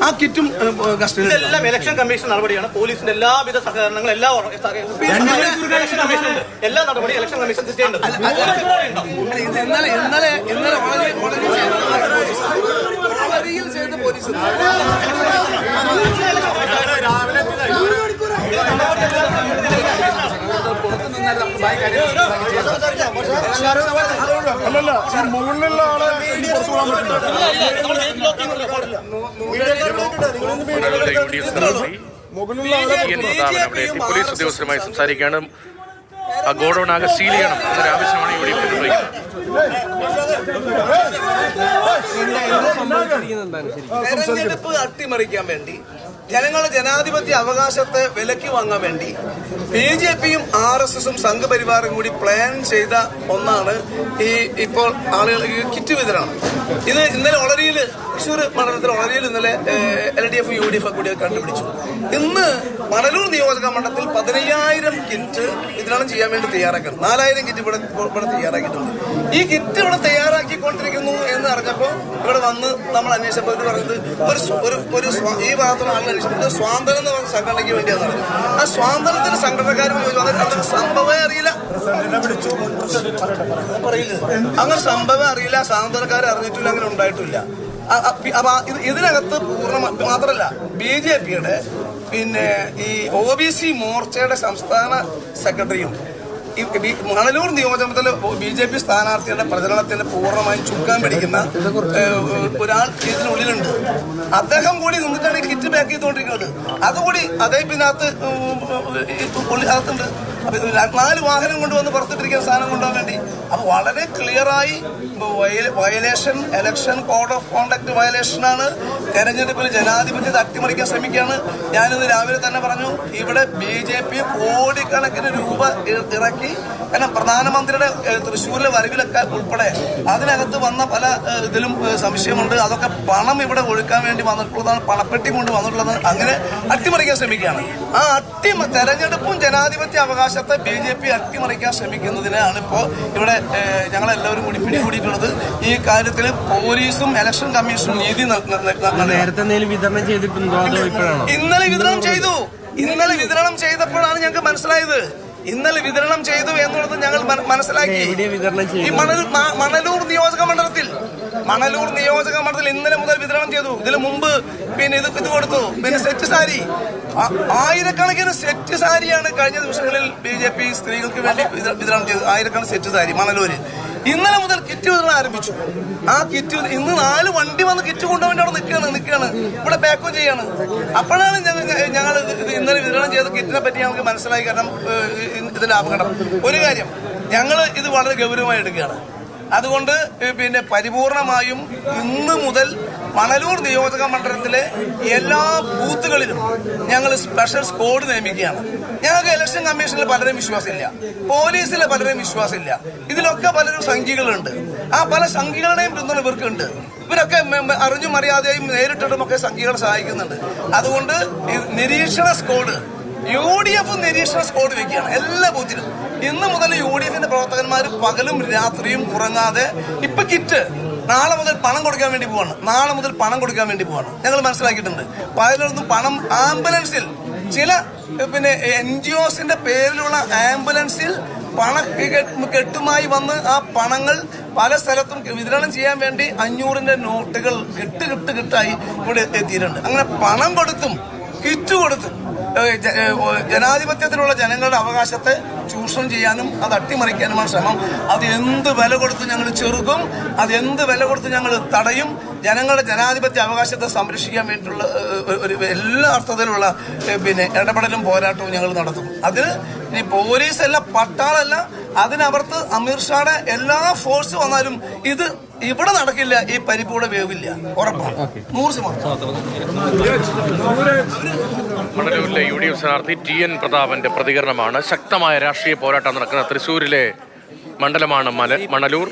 ആ കിറ്റും കസ്റ്റഡിയിൽ. ഇതെല്ലാം ഇലക്ഷൻ കമ്മീഷൻ നടപടിയാണ്. പോലീസിന്റെ എല്ലാവിധ സഹകരണങ്ങളും എല്ലാ നടപടിയും ഇലക്ഷൻ കമ്മീഷൻ ചെയ്യേണ്ടത്. ഇന്നലെ വളരെ ചെയ്ത പോലീസ് പുറത്തു നിന്നാൽ നമുക്ക് അല്ലല്ല മുകളിലുള്ള ആളെ പോലീസ് ഉദ്യോഗസ്ഥരുമായി സംസാരിക്കുകയാണ്. ഗോഡൌൺ ആകെ സീൽ ചെയ്യണം എന്നൊരു ആവശ്യമാണ് തെരഞ്ഞെടുപ്പ് അട്ടിമറിക്കാൻ വേണ്ടി ജനങ്ങളുടെ ജനാധിപത്യ അവകാശത്തെ വിലക്കി വാങ്ങാൻ വേണ്ടി BJPയും RSSും സംഘപരിവാറും കൂടി പ്ലാൻ ചെയ്ത ഒന്നാണ് ഇപ്പോൾ ആളുകൾ കിറ്റ് വിതരണം. ഇത് ഇന്നലെ ഒളരിയിൽ തൃശ്ശൂർ മണ്ഡലത്തിൽ ഒളരിയിൽ ഇന്നലെ LDF UDF കൂടി കണ്ടുപിടിച്ചു. ഇന്ന് മണലൂർ നിയോജക മണ്ഡലത്തിൽ 15,000 കിറ്റ് വിതരണം ചെയ്യാൻ വേണ്ടി തയ്യാറാക്കണം. 4,000 കിറ്റ് ഇവിടെ തയ്യാറാക്കിയിട്ടുണ്ട്. ഈ കിറ്റ് ഇവിടെ തയ്യാറാക്കിക്കൊണ്ടിരിക്കുന്നു എന്ന് അറിഞ്ഞപ്പോൾ ഇവിടെ വന്ന് നമ്മൾ അന്വേഷിച്ചപ്പോൾ ഇത് പറയുന്നത് ഒരു ഈ ഭാഗത്തുള്ള ആളുകൾ അന്വേഷിച്ചപ്പോൾ സ്വാതന്ത്ര്യം എന്ന് പറഞ്ഞ സംഘടനയ്ക്ക് വേണ്ടിയാന്ന് പറഞ്ഞു. ആ സ്വാതന്ത്ര്യത്തിന് സംഘടനക്കാരും അതിന് സംഭവമേ അറിയില്ല, അങ്ങനെ സംഭവം അറിയില്ല, സ്വാതന്ത്ര്യക്കാർ അറിഞ്ഞിട്ടില്ല, അങ്ങനെ ഉണ്ടായിട്ടില്ല. അപ്പൊ ഇതിനകത്ത് മാത്രമല്ല BJPയുടെ പിന്നെ ഈ OBC മോർച്ചയുടെ സംസ്ഥാന സെക്രട്ടറിയും മണലൂർ നിയോജകത്തിലെ BJP സ്ഥാനാർത്ഥിയുടെ പ്രചരണത്തിന് പൂർണ്ണമായും ചുക്കാൻ പിടിക്കുന്ന ഒരാൾ ഇതിനുള്ളിലുണ്ട്. അദ്ദേഹം കൂടി നിന്നിട്ടാണ് ഈ കിറ്റ് പാക്ക് ചെയ്തുകൊണ്ടിരിക്കുന്നത്. അതുകൂടി അദ്ദേഹത്തിനകത്ത് അകത്തുണ്ട്. 4 വാഹനം കൊണ്ടുവന്ന് പുറത്തിട്ടിരിക്കുന്ന സാധനം കൊണ്ടുപോകാൻ വേണ്ടി. അപ്പൊ വളരെ ക്ലിയറായി violation, election code of conduct വയലേഷനാണ്. തെരഞ്ഞെടുപ്പിൽ ജനാധിപത്യത്തെ അട്ടിമറിക്കാൻ ശ്രമിക്കുകയാണ്. ഞാനിന്ന് രാവിലെ തന്നെ പറഞ്ഞു, ഇവിടെ BJP കോടിക്കണക്കിന് രൂപ ഇറക്കി. കാരണം പ്രധാനമന്ത്രിയുടെ തൃശ്ശൂരിലെ വരവിലൊക്കെ ഉൾപ്പെടെ അതിനകത്ത് വന്ന പല ഇതിലും സംശയമുണ്ട്. അതൊക്കെ പണം ഇവിടെ ഒഴുക്കാൻ വേണ്ടി വന്നിട്ടുള്ളതാണ്, പണപ്പെട്ടി കൊണ്ട് വന്നിട്ടുള്ളത്. അങ്ങനെ അട്ടിമറിക്കാൻ ശ്രമിക്കുകയാണ്. ആ തെരഞ്ഞെടുപ്പും ജനാധിപത്യ അവകാശത്തെ BJP അട്ടിമറിക്കാൻ ശ്രമിക്കുന്നതിനാണ് ഇപ്പോൾ ഇവിടെ ഞങ്ങളെല്ലാവരും കൂടി പിടികൂടിയിട്ടുള്ളത്. ഈ കാര്യത്തിൽ പോലീസും ഇലക്ഷൻ കമ്മീഷനും നീതി നേരത്തെ വിതരണം ചെയ്തിട്ടുണ്ടോ? ഇന്നലെ വിതരണം ചെയ്തപ്പോഴാണ് ഞങ്ങൾക്ക് മനസ്സിലായത്. ഇന്നലെ വിതരണം ചെയ്തു എന്നുള്ളത് ഞങ്ങൾ മനസ്സിലാക്കി. ഈ മണലൂർ നിയോജക മണ്ഡലത്തിൽ ഇന്നലെ മുതൽ വിതരണം ചെയ്തു. ഇതിനു മുമ്പ് പിന്നെ ഇത് കൊടുത്തു. പിന്നെ സെറ്റ് സാരി, ആയിരക്കണക്കിന് സെറ്റ് സാരിയാണ് കഴിഞ്ഞ ദിവസങ്ങളിൽ BJP സ്ത്രീകൾക്ക് വേണ്ടി വിതരണം ചെയ്തത്. ആയിരക്കണക്കിന് സെറ്റ് സാരി മണലൂര്. ഇന്നലെ മുതൽ കിറ്റ് വിതരണം ആരംഭിച്ചു. ആ കിറ്റ് ഇന്ന് 4 വണ്ടി വന്ന് കിറ്റ് കൊണ്ടുപോയി അവിടെ നിൽക്കുകയാണ്. ഇവിടെ പാക്കും ചെയ്യാണ്. അപ്പോഴാണ് ഞങ്ങൾ ഇന്നലെ വിതരണം ചെയ്ത കിറ്റിനെ പറ്റി ഞങ്ങൾക്ക് മനസ്സിലായി. കാരണം ഇതിന്റെ അപകടം ഒരു കാര്യം, ഞങ്ങൾ ഇത് വളരെ ഗൗരവമായി എടുക്കുകയാണ്. അതുകൊണ്ട് പിന്നെ പരിപൂർണമായും ഇന്ന് മുതൽ മണലൂർ നിയോജക മണ്ഡലത്തിലെ എല്ലാ ബൂത്തുകളിലും ഞങ്ങൾ സ്പെഷ്യൽ സ്ക്വാഡ് നിയമിക്കുകയാണ്. ഞങ്ങൾക്ക് ഇലക്ഷൻ കമ്മീഷനിൽ പലരും വിശ്വാസമില്ല, പോലീസിലെ പലരും വിശ്വാസമില്ല. ഇതിലൊക്കെ പലരും സംഖ്യകളുണ്ട്. ആ പല സംഖ്യകളുടെയും പിന്തുണ ഇവർക്കുണ്ട്. ഇവരൊക്കെ അറിഞ്ഞും അറിയാതെയും നേരിട്ടിട്ടുമൊക്കെ സംഖ്യകളെ സഹായിക്കുന്നുണ്ട്. അതുകൊണ്ട് നിരീക്ഷണ സ്ക്വാഡ് UDF നിരീക്ഷണ സ്ക്വാഡ് വെക്കുകയാണ് എല്ലാ ബൂത്തിലും. ഇന്ന് മുതൽ UDFന്റെ പ്രവർത്തകന്മാർ പകലും രാത്രിയും ഉറങ്ങാതെ ഇപ്പൊ കിറ്റ് നാളെ മുതൽ പണം കൊടുക്കാൻ വേണ്ടി പോവാണ്. ഞങ്ങൾ മനസ്സിലാക്കിയിട്ടുണ്ട്. പലരിടത്തും പണം ആംബുലൻസിൽ, ചില പിന്നെ NGOസിന്റെ പേരിലുള്ള ആംബുലൻസിൽ കെട്ടുമായി വന്ന് ആ പണങ്ങൾ പല സ്ഥലത്തും വിതരണം ചെയ്യാൻ വേണ്ടി 500ന്റെ നോട്ടുകൾ കെട്ടായി ഇവിടെ എത്തിയിട്ടുണ്ട്. അങ്ങനെ പണം കൊടുത്തും കിറ്റ് കൊടുത്തും ജനാധിപത്യത്തിലുള്ള ജനങ്ങളുടെ അവകാശത്തെ ചൂഷണം ചെയ്യാനും അത് അട്ടിമറിക്കാനുമാണ് ശ്രമം. അത് എന്ത് വില കൊടുത്ത് ഞങ്ങൾ ചെറുക്കും, അത് എന്ത് വില കൊടുത്ത് ഞങ്ങൾ തടയും. ജനങ്ങളുടെ ജനാധിപത്യ അവകാശത്തെ സംരക്ഷിക്കാൻ വേണ്ടിയിട്ടുള്ള ഒരു എല്ലാ അർത്ഥത്തിലുള്ള പിന്നെ ഇടപെടലും പോരാട്ടവും ഞങ്ങൾ നടത്തും. അതിന് ഇനി പോലീസല്ല, പട്ടാളല്ല, അതിനപ്പുറത്ത് അമീർഷായുടെ എല്ലാ ഫോഴ്സ് വന്നാലും ഇത് ഇവിടെ നടക്കില്ല. ഈ പരിപ്പൂടെ വേവില്ല, ഉറപ്പാണ്, 100%. മണലൂരിലെ UDF സ്ഥാനാർത്ഥി TN പ്രതാപന്റെ പ്രതികരണമാണ്. ശക്തമായ രാഷ്ട്രീയ പോരാട്ടം നടക്കുന്ന തൃശ്ശൂരിലെ മണ്ഡലമാണ് മണലൂർ.